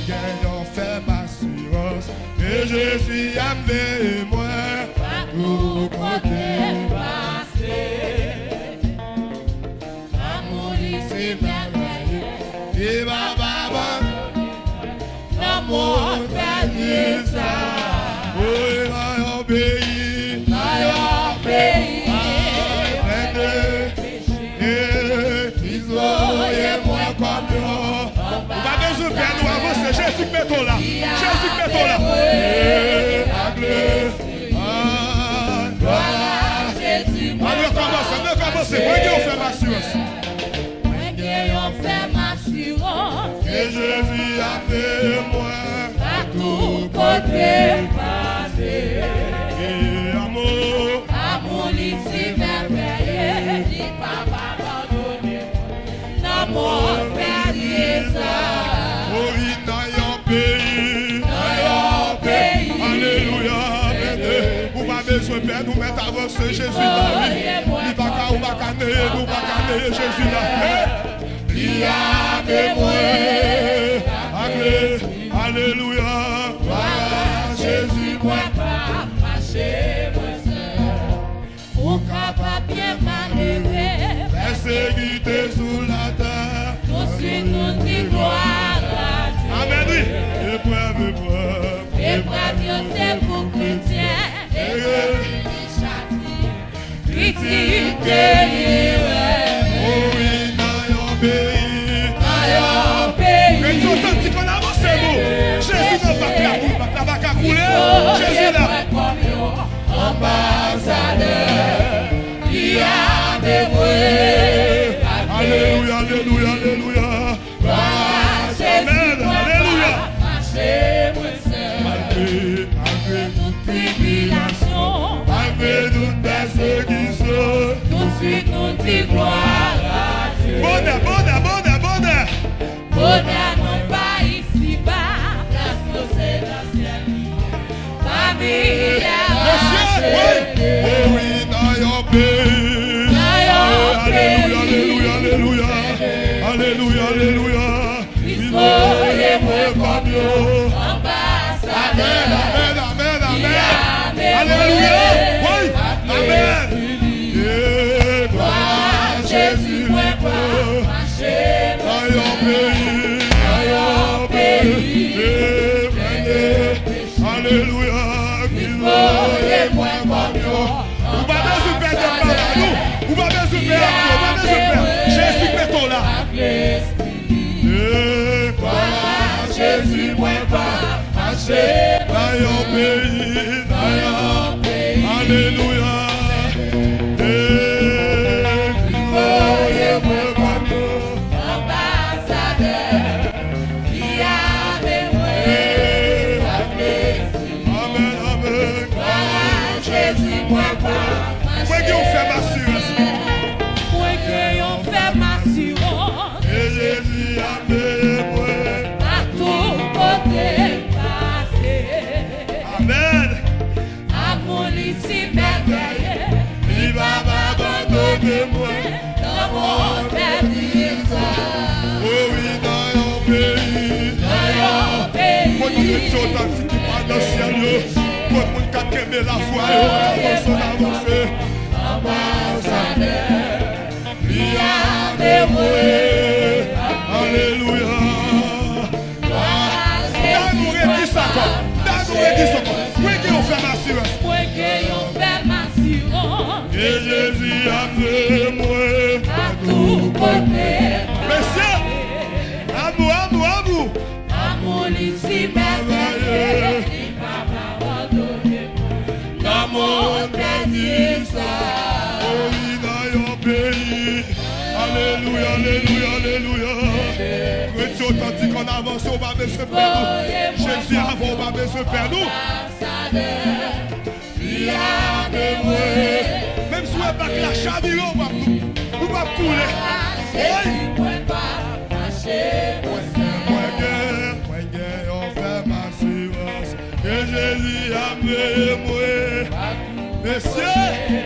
gagnant fait ma assurance. Et je suis amené, moi, à tout côté passé. L'amour ici merveilleux, et ma maman, l'amour perdu ça. oui, dans un pays, Dans un pays, ils ont moi comme nous. On va besoin de faire nous avancer. Jésus qui mettons là. Jésus qui mettons là. Allez, commencez. Voyez, on fait ma assurance. on fait ma assurance. Et Jésus a fait moi. À tout côté passé. Et amour. Amour ici merveilleux, dit papa pardonne. L'amour perdu ça. Oui, dans un pays. Alléluia. Vous m'avez besoin de faire nous mettre avancer Jésus là. Il va qu'à ou va qu'à nous va qu'à Jésus là. Il a fait moi. Alléluia. Voilà Jésus moi. Pas marcher, moi seul. Pour capable bien manœuvrer. Persécuté sous la terre. Tout de suite nous dit gloire à Dieu. Amen, oui. Épreuve. Épreuve, c'est pour chrétiens. Épreuve, critique, Oui, dans un pays. dans un pays. Mais tout le temps qu'on avance, nous. Jésus n'a pas qu'à couler. Jésus là. Ambassadeur, il y a des bruits. Alléluia. Amen. Alléluia. Marchez, moi seul. Malgré Toute tribulation, malgré toute persécution. tout de suite nous dit gloire à Dieu. Bonheur. Bonheur non pas ici-bas, place c'est dans le ciel. Famille arrachée. Oh oui, dans un pays. Alléluia. Soyez-moi comme yo. Ambassadeur, Amen. Alléluia. Oui. Amen. Et gloire Jésus, moi marchez, dans un pays. Alléluia. soyez-moi comme yo. Vous m'avez super de parler à nous. Vous m'avez super. Jésus mettons là. Et gloire Jésus, moi Marchez, dans un pays. Alléluia. ambassadeur, qui a des moyens, Amen. Jésus, moi pas. Moi qui on fait ma assurance. Moi qui on fait ma assurance. Et Jésus a fait moi. À tout côté passé. Amen. Amour ici merveilleux. Il va m'abandonner moi. L'amour perdu ça. Oh oui, dans un pays. Dans un pays. Moi qui suis authentique qui parle dans le ciel. Moi qui a la foi. Avancer. Ambassadeur. Il a fait moi. Alléluia. Oui, qui on fait ma assurance. Moi qui on fait ma assurance. Et Jésus a fait moi. À tout côté. Messieurs, amour. Amour ici merveilleux. Il va m'abandonner. L'amour perdu ça. Oh oui, dans un pays. Alléluia. Chrétien authentique, on avance, on va se perdre. Jésus avant, on va se perdre. Même si on n'est pas que la chavire, on va couler. On fait ma assurance. Que Jésus a amené moi. Messieurs.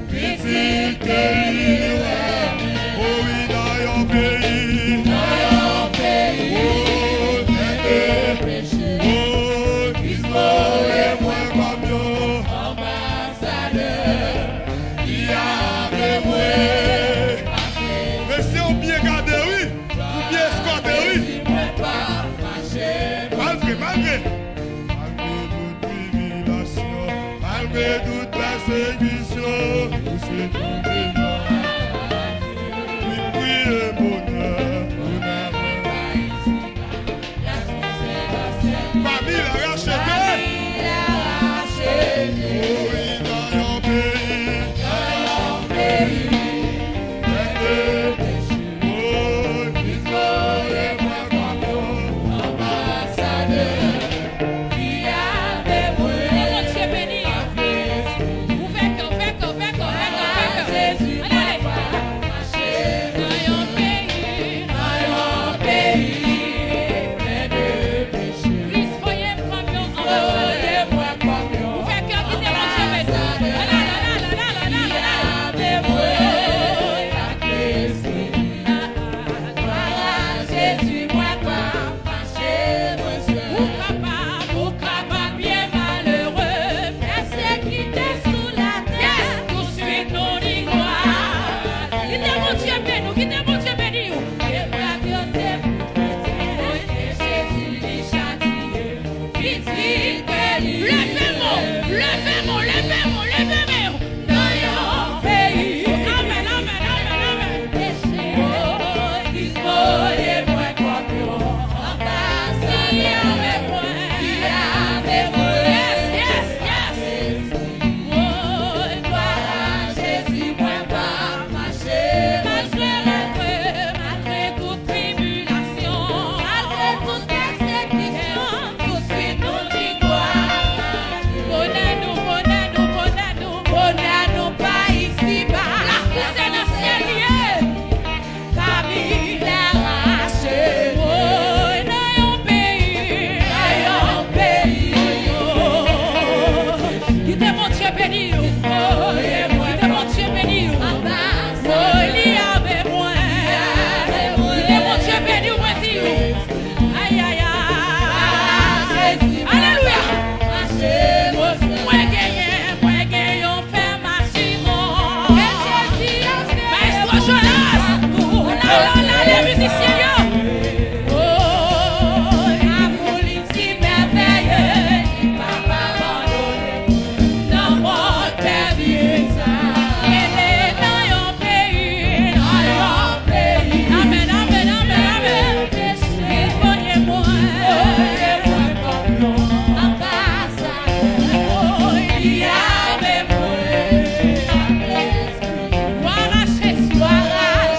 Petit que lui, oh oui, dans yon pays, oh, péché, oh, Christ et moi comme yo, ambassadeur, qui avait moi. Mais si on bien gardé, oui, ou bien escorté, oui, malgré toute tribulation, malgré toute persécution, nous c'est tout vivant. Oui, priez bonheur, famille arrachée, oui, dans yon pays,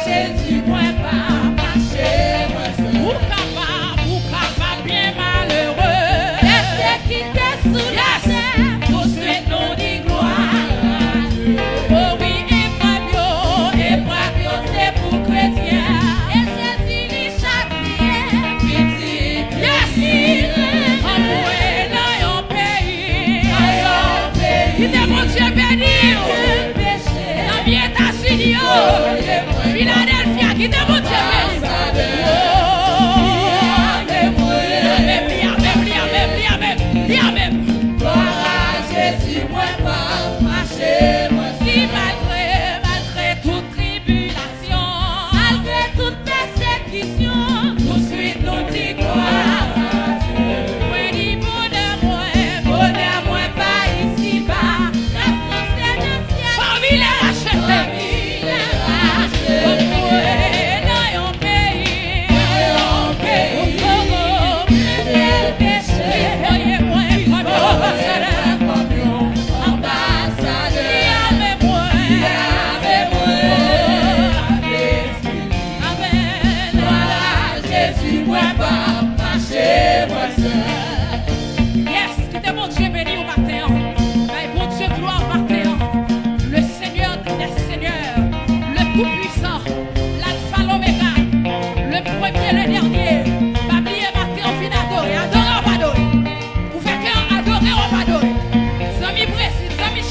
Jésus, moi, pas marcher.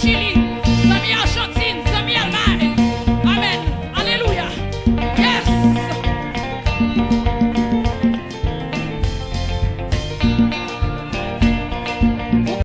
Chili.